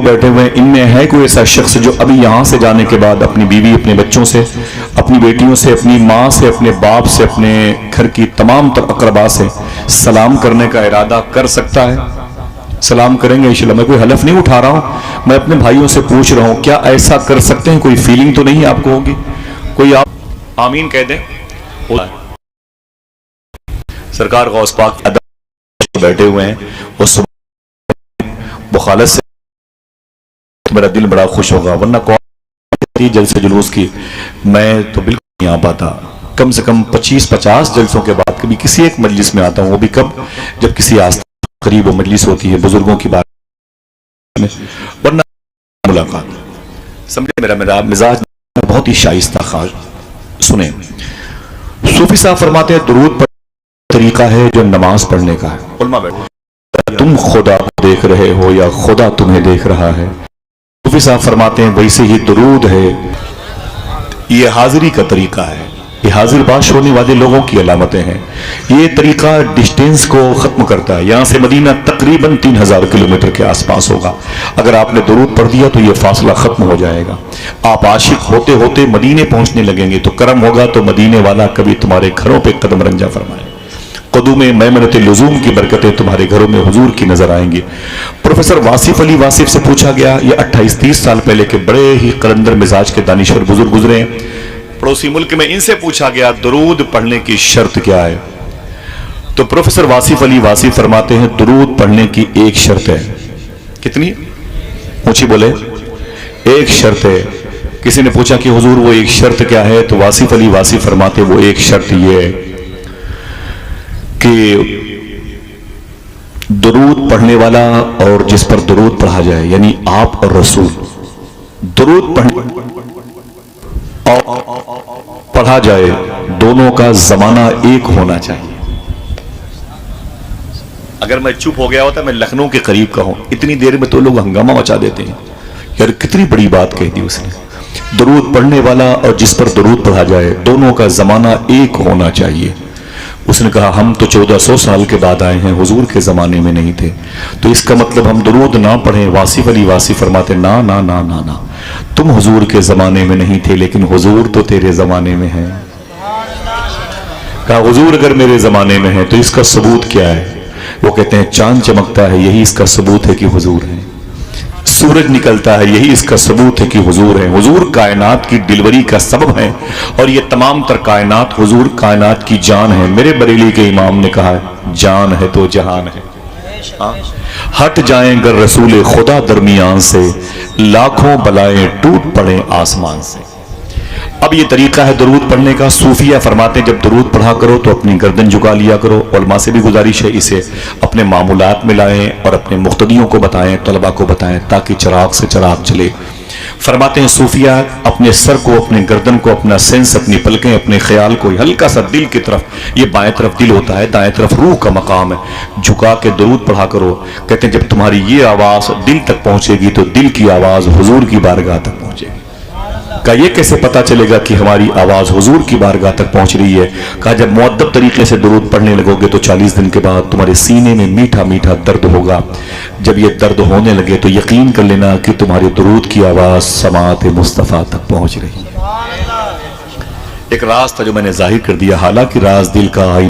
بیٹھے ہوئے ان میں ہے کوئی ایسا شخص جو ابھی یہاں سے جانے کے بعد اپنی بیوی، اپنے بچوں سے، اپنی بیٹیوں سے، اپنی ماں سے، اپنے باپ سے، اپنے گھر کی تمام تر اقربا سے سلام کرنے کا ارادہ کر سکتا ہے؟ سلام کریں گے انشاءاللہ، میں کوئی حلف نہیں اٹھا رہا ہوں، میں اپنے بھائیوں سے پوچھ رہا ہوں کیا ایسا کر سکتے ہیں؟ کوئی فیلنگ تو نہیں آپ کو ہوگی؟ کوئی آپ آمین کہہ دیں۔ سرکار غوث پاک بیٹھے ہوئے ہیں، اس بخالت سے میرا دل بڑا خوش ہوگا، ورنہ کون جلسے جلوس کی میں تو بالکل نہیں آ پاتا، کم سے کم 25-50 جلسوں کے بعد کبھی کسی ایک مجلس میں آتا ہوں، وہ بھی کب؟ جب کسی آستان قریب و مجلس ہوتی ہے بزرگوں کی بات میں، ورنہ ملاقات سمجھے۔ میرا مزاج بہت ہی شائستہ خاص۔ سنیں، صوفی صاحب فرماتے ہیں درود پر طریقہ ہے جو نماز پڑھنے کا ہے۔ علماء بیٹھے، تم خدا کو دیکھ رہے ہو یا خدا تمہیں دیکھ رہا ہے؟ صوفی صاحب فرماتے ہیں ویسے ہی درود ہے، یہ حاضری کا طریقہ ہے، یہ حاضر باش ہونے والے لوگوں کی علامتیں ہیں۔ یہ طریقہ ڈسٹینس کو ختم کرتا ہے، یہاں سے مدینہ تقریباً 3000 کلومیٹر کے آس پاس ہوگا، اگر آپ نے درود پڑھ دیا تو یہ فاصلہ ختم ہو جائے گا۔ آپ عاشق ہوتے ہوتے مدینے پہنچنے لگیں گے تو کرم ہوگا تو مدینے والا کبھی تمہارے گھروں پہ قدم رنجہ فرمائے، قدوم میمنۃ لزوم کی برکتیں تمہارے گھروں میں حضور کی نظر آئیں گی۔ پروفیسر واصف علی واصف سے پوچھا گیا، یہ 28-30 سال پہلے کے بڑے ہی قلندر مزاج کے دانشور بزرگ گزرے ہیں پڑوسی ملک میں، ان سے پوچھا گیا درود پڑھنے کی شرط کیا ہے؟ تو پروفیسر واصف علی واصف فرماتے ہیں درود پڑھنے کی ایک شرط ہے۔ کتنی؟ اونچی بولے، ایک شرط ہے۔ کسی نے پوچھا کہ حضور وہ ایک شرط کیا ہے؟ تو واصف علی واصف فرماتے وہ ایک شرط یہ ہے کہ درود پڑھنے والا اور جس پر درود پڑھا جائے، یعنی آپ اور رسول، درود پڑھا جائے، دونوں کا زمانہ ایک ہونا چاہیے۔ اگر میں چپ ہو گیا ہوتا میں لکھنؤ کے قریب کا ہوں، اتنی دیر میں تو لوگ ہنگامہ مچا دیتے ہیں، یار کتنی بڑی بات کہہ دی اس نے۔ درود پڑھنے والا اور جس پر درود پڑھا جائے دونوں کا زمانہ ایک ہونا چاہیے۔ اس نے کہا ہم تو 1400 سال کے بعد آئے ہیں، حضور کے زمانے میں نہیں تھے، تو اس کا مطلب ہم درود نہ پڑھیں؟ واصف علی واصف فرماتے نا نا نا نا نا، تم حضور کے زمانے میں نہیں تھے لیکن حضور تو تیرے زمانے میں ہے۔ کہا حضور اگر میرے زمانے میں ہے تو اس کا ثبوت کیا ہے؟ وہ کہتے ہیں چاند چمکتا ہے، یہی اس کا ثبوت ہے کہ حضور ہے، سورج نکلتا ہے، یہی اس کا ثبوت ہے کہ حضور ہے، حضور کائنات کی ڈلیوری کا سبب ہے، اور یہ تمام تر کائنات حضور کائنات کی جان ہے۔ میرے بریلی کے امام نے کہا جان ہے تو جہان ہے، ہٹ جائیں گر رسول خدا درمیان سے، لاکھوں بلائیں ٹوٹ پڑیں آسمان سے۔ اب یہ طریقہ ہے درود پڑھنے کا۔ صوفیہ فرماتے ہیں جب درود پڑھا کرو تو اپنی گردن جھکا لیا کرو۔ علماء سے بھی گزارش ہے اسے اپنے معمولات میں لائیں اور اپنے مقتدیوں کو بتائیں، طلباء کو بتائیں، تاکہ چراغ سے چراغ چلے۔ فرماتے ہیں صوفیہ اپنے سر کو، اپنے گردن کو، اپنا سینس، اپنی پلکیں، اپنے خیال کو ہلکا سا دل کی طرف، یہ بائیں طرف دل ہوتا ہے، دائیں طرف روح کا مقام ہے، جھکا کے درود پڑھا کرو۔ کہتے ہیں جب تمہاری یہ آواز دل تک پہنچے گی تو دل کی آواز حضور کی بارگاہ تک پہنچے گی۔ کہا یہ کیسے پتا چلے گا کہ ہماری آواز حضور کی بارگاہ تک پہنچ رہی ہے؟ کہا جب مؤدب طریقے سے درود پڑھنے لگو گے تو 40 دن کے بعد تمہارے سینے میں میٹھا میٹھا درد ہوگا۔ جب یہ درد ہونے لگے تو یقین کر لینا کہ تمہارے درود کی آواز سماعت مصطفیٰ تک پہنچ رہی ہے۔ ایک راز تھا جو میں نے ظاہر کر دیا، حالانکہ راز دل کا آئینہ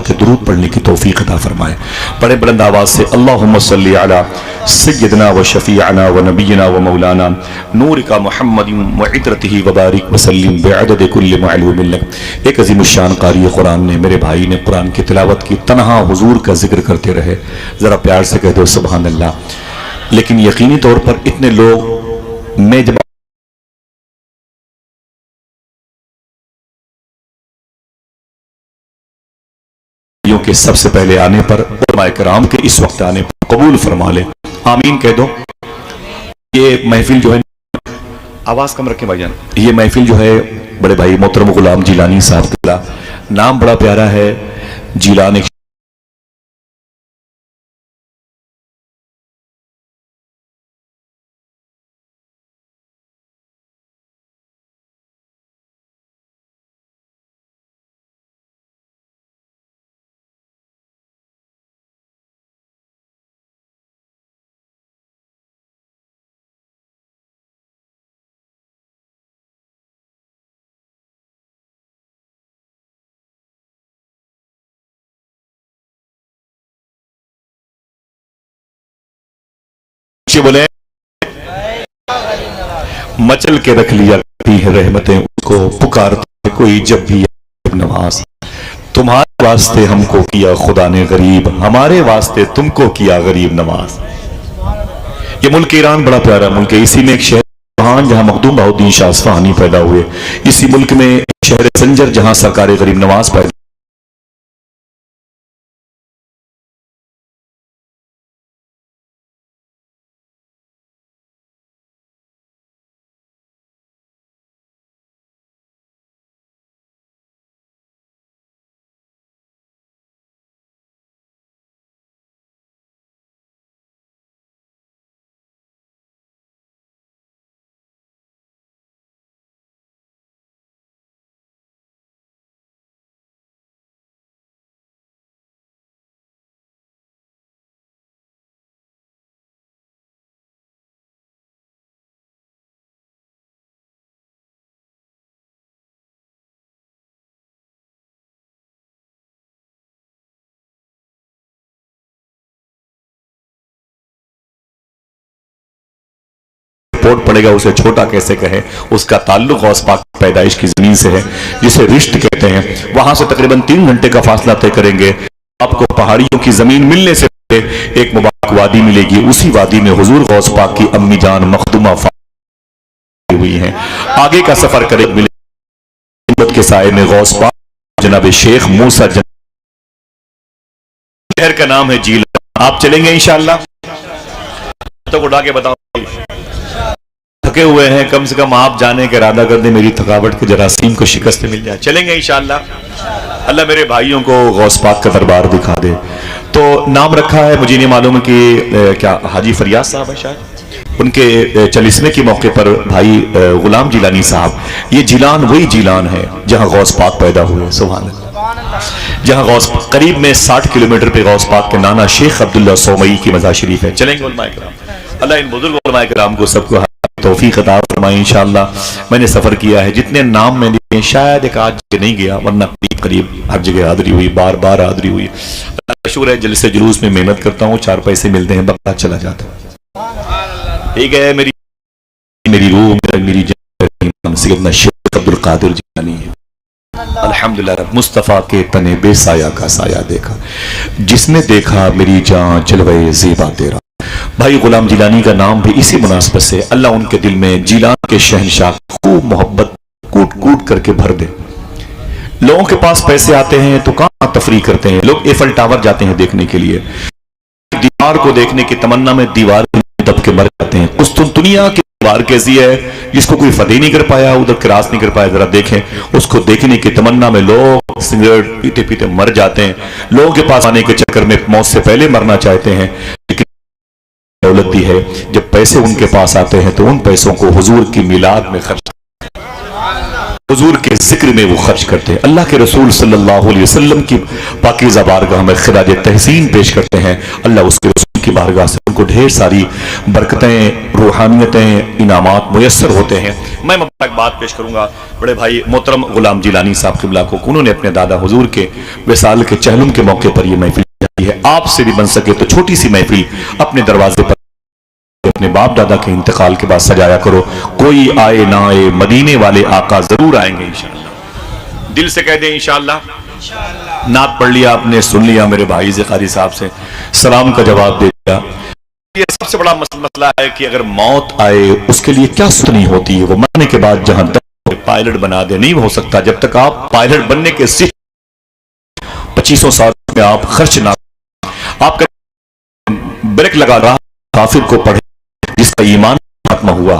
کہ درود پڑھنے کی توفیق عطا فرمائے۔ بڑے بلند آواز سے اللہم صلی علی سیدنا و شفیعنا و نبینا و مولانا نورک محمد و عطرتہ و بارک وسلم بعدد کل معلوم لک۔ ایک عظیم الشان قاری قرآن نے، میرے بھائی نے قرآن کی تلاوت کی، تنہا حضور کا ذکر کرتے رہے، ذرا پیار سے کہہ دو سبحان اللہ۔ لیکن یقینی طور پر اتنے لوگ، میں جب کے سب سے پہلے آنے پر، علماء کرام کے اس وقت آنے پر قبول فرما لے، آمین کہہ دو۔ یہ محفل جو ہے، آواز کم رکھیں بھائی جان، یہ محفل جو ہے بڑے بھائی محترم غلام جیلانی صاحب کا نام بڑا پیارا ہے، جیلان اچھی بولے مچل کے رکھ لیا کرتی ہے رحمتیں اس کو پکارتے کوئی جب بھی نواز تمہارے واسطے ہم کو کیا خدا نے غریب ہمارے واسطے تم کو کیا غریب نواز. یہ ملک ایران بڑا پیارا ملک ہے. اسی میں ایک شہر جہاں مخدوم بہاؤالدین شاہ اصفہانی پیدا ہوئے. اسی ملک میں شہر سنجر جہاں سرکار غریب نواز پیدا رپورٹ پڑے گا اسے چھوٹا کیسے کہے. اس کا تعلق غوث پاک پیدائش کی زمین سے ہے جسے رشت کہتے ہیں. وہاں سے تقریباً 3 گھنٹے کا فاصلہ طے کریں گے. آپ کو پہاڑیوں کی زمین ملنے سے پہلے ایک مبارک وادی ملے گی. اسی وادی میں حضور غوث پاک کی امی جان مخدومہ ہوئی ہیں. آگے کا سفر کرے ملے کے سائے میں غوث پاک جناب شیخ موسیٰ شہر کا نام ہے جیلان. آپ چلیں گے انشاءاللہ تو اٹھا کے بتاؤ تھکے ہوئے ہیں کم سے کم آپ جانے کا ارادہ کر دیں میری تھکاوٹ کے جراثیم کو شکست مل جائے. چلیں گے انشاءاللہ. اللہ میرے بھائیوں کو غوث پاک کا دربار دکھا دے. تو نام رکھا ہے مجھے نہیں معلوم کہ کیا حاجی فریاد صاحب ہے شاید ان کے چلیسویں کے موقع پر بھائی غلام جیلانی صاحب. یہ جیلان وہی جیلان ہے جہاں غوث پاک پیدا ہوئے. سبحان اللہ. جہاں غوث قریب میں 60 کلومیٹر پہ غوث پاک کے نانا شیخ عبداللہ سومئی کی مزار شریف ہے. چلیں گے علماء کرام. اللہ ان بزرگ علماء کرام کو سب کو توفیق عطا فرمائے انشاءاللہ. میں نے سفر کیا ہے جتنے نام میں نے شاید ایک آج نہیں گیا ورنہ قریب ہر جگہ حاضری ہوئی بار بار حاضری ہوئی. اللہ شکر ہے جلسے جلوس میں محنت کرتا ہوں 4 پیسے ملتے ہیں بقا چلا جاتا ہوں. ٹھیک ہے میری روح میری جان سیدنا شیخ عبدالقادر جیلانی ہے. الحمدللہ رب مصطفیٰ کے تنے بے سایہ کا سایہ دیکھا جس نے دیکھا میری جان جلوے زیبا تیرا. بھائی غلام جیلانی کا نام بھی اسی مناسبت سے اللہ ان کے دل میں جیلان کے شہنشاہ خوب محبت کوٹ کوٹ کر کے بھر دے. لوگوں کے پاس پیسے آتے ہیں تو کہاں تفریح کرتے ہیں. لوگ ایفل ٹاور جاتے ہیں دیکھنے کے لیے. دیوار کو دیکھنے کی تمنا میں دیوار دب کے مر جاتے ہیں. قسطنطنیہ کی دیوار کیسی ہے جس کو کوئی فتح نہیں کر پایا ادھر کراس نہیں کر پایا. ذرا دیکھیں اس کو دیکھنے کی تمنا میں لوگ سگریٹ پیتے پیتے مر جاتے ہیں. لوگوں کے پاس آنے کے چکر میں موت سے پہلے مرنا چاہتے ہیں. لیکن دولت بھی ہے جب پیسے ان کے پاس آتے ہیں تو ان پیسوں کو حضور کی میلاد میں خرچ حضور کے ذکر میں وہ خرچ کرتے ہیں. اللہ کے رسول صلی اللہ علیہ وسلم کی پاکیزہ بارگاہ میں خراج تحسین پیش کرتے ہیں. اللہ اس کے رسول کی بارگاہ سے ان کو ڈھیر ساری برکتیں روحانیتیں انعامات میسر ہوتے ہیں. میں مبارکباد پیش کروں گا بڑے بھائی محترم غلام جیلانی صاحب قبلہ کو. انہوں نے اپنے دادا حضور کے وصال کے چہلم کے موقع پر یہ محفل کی ہے. آپ سے بھی بن سکے تو چھوٹی سی محفل اپنے دروازے پر اپنے باپ دادا کے انتقال کے بعد سجایا کرو. کوئی آئے نہ آئے مدینے والے آقا ضرور آئیں گے انشاءاللہ. دل سے کہہ دیں انشاءاللہ. نعت پڑھ لیا آپ نے سن لیا میرے بھائی زقاری صاحب سے سلام کا جواب دے دیا. یہ سب سے بڑا مسئلہ ہے کہ اگر موت آئے اس کے لیے کیا سنی ہوتی ہے. وہ مرنے کے بعد جہاں تک پائلٹ بنا دے نہیں ہو سکتا. جب تک آپ پائلٹ بننے کے 2500 سال میں آپ خرچ نہ آپ کا بریک لگا رہا کافر کو پڑھے جس کا ایمان ختم ہوا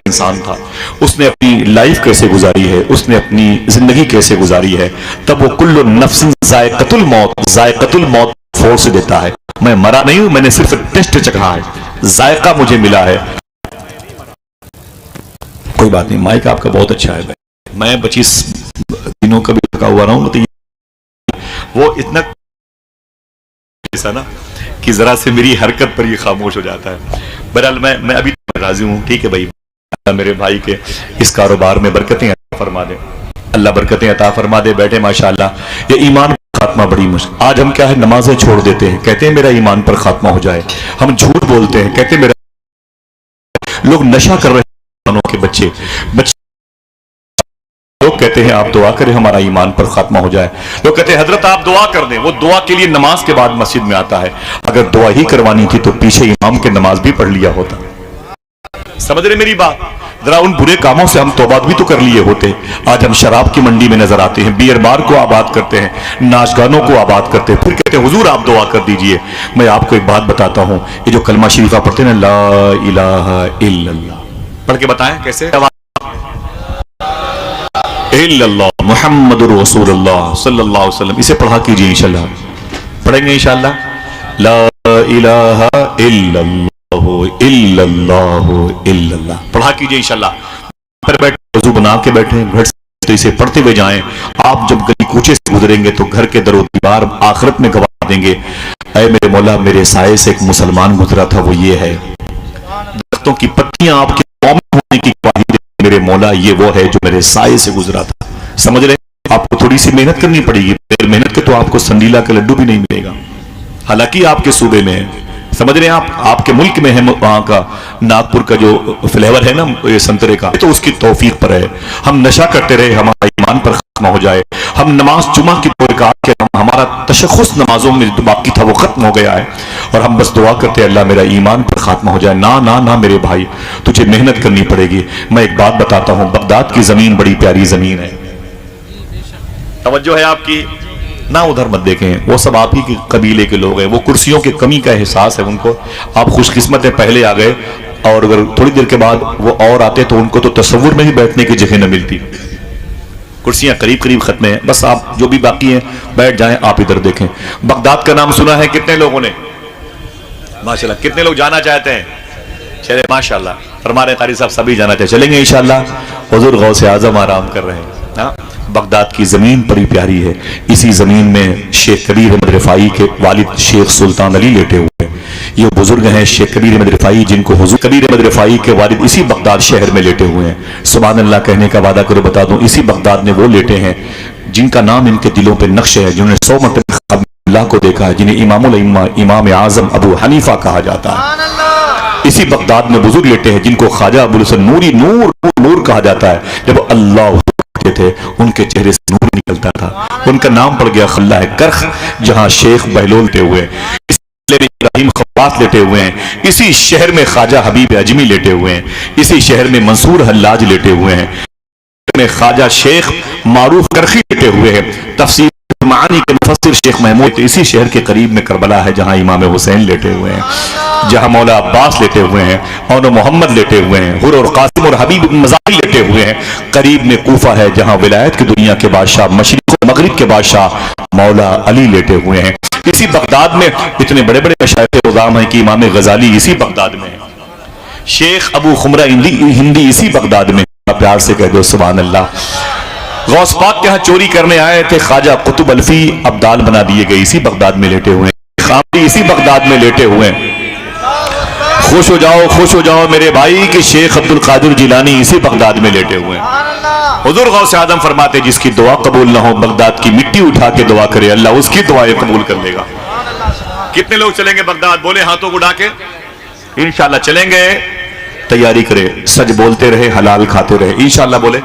انسان تھا. اس نے اپنی لائف کیسے گزاری ہے اس نے اپنی زندگی کیسے گزاری ہے. تب وہ کل نفس ذائقۃ الموت فورس دیتا ہے. میں مرا نہیں ہوں میں نے صرف ٹیسٹ چکھا ہے ذائقہ مجھے ملا ہے. کوئی بات نہیں مائک آپ کا بہت اچھا ہے. میں 25 دنوں کا بھی تھکا ہوا رہا ہوں. وہ اتنا ایسا نا کہ ذرا سے میری حرکت پر یہ خاموش ہو جاتا ہے. بہرحال میں ابھی راضی ہوں. ٹھیک ہے بھائی اللہ میرے بھائی کے اس کاروبار میں برکتیں عطا فرما دے. اللہ برکتیں عطا فرما دے. بیٹھے ماشاءاللہ. یہ ایمان پر خاتمہ بڑی مشکل. آج ہم کیا ہے نمازیں چھوڑ دیتے ہیں کہتے ہیں میرا ایمان پر خاتمہ ہو جائے. ہم جھوٹ بولتے ہیں کہتے ہیں میرا لوگ نشہ کر رہے ہیں کے بچے لوگ کہتے ہیں آپ دعا کریں ہمارا ایمان پر خاتمہ ہو جائے. لوگ کہتے ہیں حضرت آپ دعا کر دیں. وہ دعا کے لیے نماز کے بعد مسجد میں آتا ہے. اگر دعا ہی کروانی تھی تو پیچھے امام کے نماز بھی پڑھ لیا ہوتا. سمجھ رہے میری بات؟ ذرا ان برے کاموں سے ہم توبہ بھی تو کر لیے ہوتے. آج ہم شراب کی منڈی میں نظر آتے ہیں, بیئر بار کو آباد کرتے ہیں, ناچ گانوں کو آباد کرتے ہیں, پھر کہتے ہیں حضور آپ دعا کر دیجئے. میں آپ کو ایک بات بتاتا ہوں, یہ جو کلمہ شریفہ پڑھتے ہیں نا, لا الہ الا اللہ, پڑھ کے بتائیں کیسے. الا اللہ محمد رسول اللہ صلی اللہ علیہ وسلم, اسے پڑھا کیجئے انشاءاللہ. پڑھیں گے انشاءاللہ. لا الہ الا اللہ الا اللہ الا اللہ, پڑھا کیجئے انشاءاللہ. پر بیٹھے وضو بنا کے بیٹھے گھر سے تو اسے پڑھتے ہوئے جائیں. آپ جب گلی کوچے سے گزریں گے تو گھر کے در و دیوار آخرت میں گواہ دیں گے, اے میرے مولا میرے سائے سے ایک مسلمان گزرا تھا, وہ یہ ہے. درختوں کی پتیاں آپ کے مومن ہونے کی گواہی دیں, میرے مولا یہ وہ ہے جو میرے سائے سے گزرا تھا. سمجھ رہے؟ آپ کو تھوڑی سی محنت کرنی پڑے گی. بغیر محنت کے تو آپ کو سنڈیلا کا لڈو بھی نہیں ملے گا, حالانکہ آپ کے صوبے میں ہے. سمجھ رہے ہیں آپ کے ملک میں ہے, وہاں کا ناگپور کا جو فلیور ہے نا یہ سنترے کا, تو اس کی توفیق پر ہے. ہم نشہ کرتے رہے ہمارا ایمان پر ختم ہو جائے. ہم نماز جمعہ کی کے ہمارا تشخص نمازوں میں جو باقی تھا وہ ختم ہو گیا ہے, اور ہم بس دعا کرتے ہیں اللہ میرا ایمان پر خاتمہ ہو جائے. نہ نہ نہ میرے بھائی, تجھے محنت کرنی پڑے گی. میں ایک بات بتاتا ہوں, بغداد کی زمین بڑی پیاری زمین ہے. توجہ ہے آپ کی, نہ ادھر مت دیکھیں, وہ سب آپ ہی کے قبیلے کے لوگ ہیں. وہ کرسیوں کی کمی کا احساس ہے ان کو. آپ خوش قسمت ہیں پہلے آ گئے, اور اگر تھوڑی دیر کے بعد وہ اور آتے تو ان کو تو تصور میں ہی بیٹھنے کی جگہ نہ ملتی. کرسیاں قریب قریب ختم ہیں, بس آپ جو بھی باقی ہیں بیٹھ جائیں. آپ ادھر دیکھیں, بغداد کا نام سنا ہے کتنے لوگوں نے؟ ماشاءاللہ. کتنے لوگ جانا چاہتے ہیں؟ چلے ماشاءاللہ, فرما رہے قاری صاحب سبھی جانا چاہتے. چلیں گے انشاءاللہ. حضور غوث اعظم آرام کر رہے ہیں. بغداد کی زمین بڑی پیاری ہے. اسی زمین میں شیخ کبیر احمد رفاعی کے والد شیخ سلطان علی لیٹے ہوئے ہیں. یہ بزرگ ہیں شیخ کبیر احمد رفاعی, جن کو حضور کبیر احمد رفاعی کے والد اسی بغداد شہر میں لیٹے ہوئے ہیں. سبحان اللہ کہنے کا وعدہ کرو بتا دوں, اسی بغداد میں وہ لیٹے ہیں جن کا نام ان کے دلوں پہ نقش ہے, جنہوں نے 100 مرتبہ اللہ کو دیکھا ہے, جنہیں امام الائمہ امام اعظم ابو حنیفہ کہا جاتا ہے. اسی بغداد میں بزرگ لیٹے ہیں جن کو خواجہ ابو الحسن نوری نور نور کہا جاتا ہے. جب اللہ تھے ان کے چہرے سے نور نکلتا تھا. ان کا نام پڑ گیا خلہ کرخ, جہاں شیخ بہلول تے ہوئے, اس میں ابراہیم خواص لیٹے ہوئے ہیں, اسی شہر میں خواجہ حبیب اجمی لیٹے ہوئے ہیں, اسی شہر میں منصور حلاج لیٹے ہوئے ہیں, میں خواجہ شیخ معروف کرخی لیٹے ہوئے ہیں, تفسیر معانی کے مفسر شیخ محمود اسی شہر کے قریب میں کربلا ہے جہاں امام حسین لیٹے ہوئے ہیں, جہاں مولا عباس لیٹے ہوئے ہیں, اور محمد لیٹے ہوئے ہیں, حر اور قاسم اور حبیب مزاحی لیٹے ہوئے ہیں. قریب میں کوفہ ہے جہاں ولایت کی دنیا کے بادشاہ مشرق و مغرب کے بادشاہ مولا علی لیٹے ہوئے ہیں. اسی بغداد میں اتنے بڑے بڑے مشائخ عظام ہیں کہ امام غزالی اسی بغداد میں ہیں, شیخ ابو خمرہ ہندی اسی بغداد میں. پیار سے کہہ دو سبحان اللہ. غوث پاک کے ہاں چوری کرنے آئے تھے, خواجہ قطب الفی ابدال بنا دیے گئے, اسی بغداد میں لیٹے ہوئے ہیں. خامری اسی بغداد میں لیٹے ہوئے ہیں. خوش ہو جاؤ میرے بھائی کہ شیخ عبد القادر جیلانی اسی بغداد میں لیٹے ہوئے ہیں. حضور غوث اعظم فرماتے جس کی دعا قبول نہ ہو بغداد کی مٹی اٹھا کے دعا کرے, اللہ اس کی دعائیں قبول کر لے گا. کتنے لوگ چلیں گے بغداد؟ بولے ہاتھوں کو اٹھا کے. انشاءاللہ چلیں گے. تیاری کرے, سچ بولتے رہے, حلال کھاتے رہے. انشاءاللہ بولے,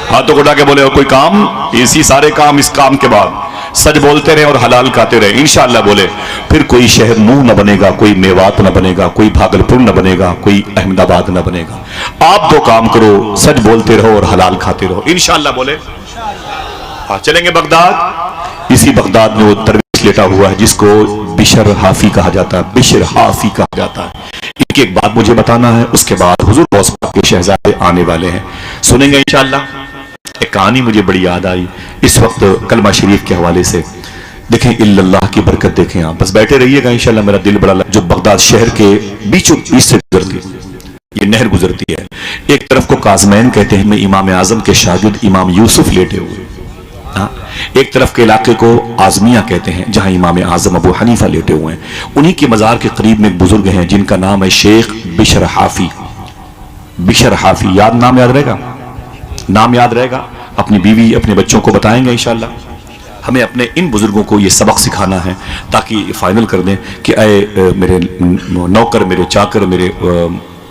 ہاتھوں کو اٹھا کے بولے کوئی کام, اسی سارے کام اس کام کے بعد سچ بولتے رہے اور حلال کھاتے رہے. انشاءاللہ بولے. پھر کوئی شہر نو نہ بنے گا, کوئی میوات نہ بنے گا, کوئی بھاگلپور نہ بنے گا, کوئی احمد آباد نہ بنے گا. آپ دو کام کرو, سچ بولتے رہو اور حلال کھاتے رہو. انشاءاللہ بولے. چلیں گے بغداد. اسی بغداد میں وہ درویش لیٹا ہوا ہے جس کو بشر حافی کہا جاتا ہے, بشر حافی کہا جاتا ہے. ان کی ایک بات مجھے بتانا ہے, اس کے بعد حضور غوث پاک کے شہزادے آنے والے ہیں, سنیں گے انشاءاللہ. ایک کہانی مجھے بڑی یاد آئی اس وقت کلمہ شریف کے حوالے سے. دیکھیں الا اللہ کی برکت دیکھیں, آپ بس بیٹھے رہیے گا انشاءاللہ. میرا دل بڑا جو بغداد شہر کے بیچوں بیچ سے گزرتی, یہ نہر گزرتی ہے. ایک طرف کو کاظمین کہتے ہیں, میں امام اعظم کے شاگرد امام یوسف لیٹے ہوئے. ایک طرف کے علاقے کو آزمیہ کہتے ہیں جہاں امام اعظم ابو حنیفہ لیٹے ہوئے ہیں. انہی کے مزار کے قریب میں ایک بزرگ ہیں جن کا نام ہے شیخ بشر حافی. بشر حافی, نام یاد رہے گا, نام یاد رہے گا. اپنی بیوی اپنے بچوں کو بتائیں گے انشاءاللہ. ہمیں اپنے ان بزرگوں کو یہ سبق سکھانا ہے تاکہ فائنل کر دیں کہ اے میرے نوکر, میرے چاکر, میرے